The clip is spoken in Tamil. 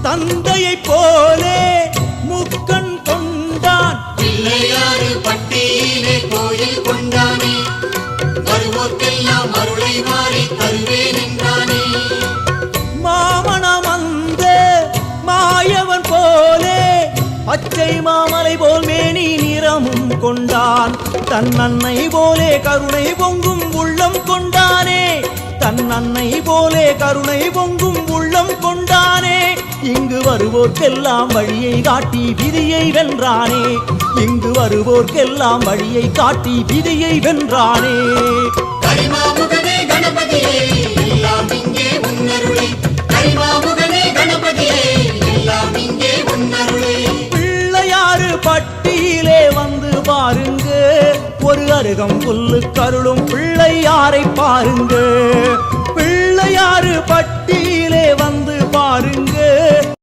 தந்தையை போலே முக்கண் கொண்டான். பிள்ளையாறு பட்டியிலே கோயில் கொண்டானே, வருவோர்க்கெல்லாம் அருளை வாரி தருவேன் என்றானே. மாமணம் அந்த மாயவன் போலே பச்சை மாமலை போல் மேனி நிறமும் கொண்டான். தன் அன்னை போலே கருணை பொங்கும் உள்ளம் கொண்டானே, தன் அன்னை போலே கருணை பொங்கும் உள்ளம் கொண்டானே. இங்கு வருவோர்க்கெல்லாம் வழியை காட்டி விதியை வென்றானே, இங்கு வருவோர்க்கெல்லாம் வழியை காட்டி விதியை வென்றானே. கரிமாமுகனே கணபதியே எல்லாம் இங்கே உன்னருளே, கரிமாமுகனே கணபதியே எல்லாம் இங்கே உன்னருளே. பிள்ளையாறு பட்டியிலே வந்து பாருங்க, ஒரு அருகம் புல்லு கருளும் பிள்ளையாரை பாருங்க. பிள்ளையாறு பட்டியிலே வந்து பாருங்க.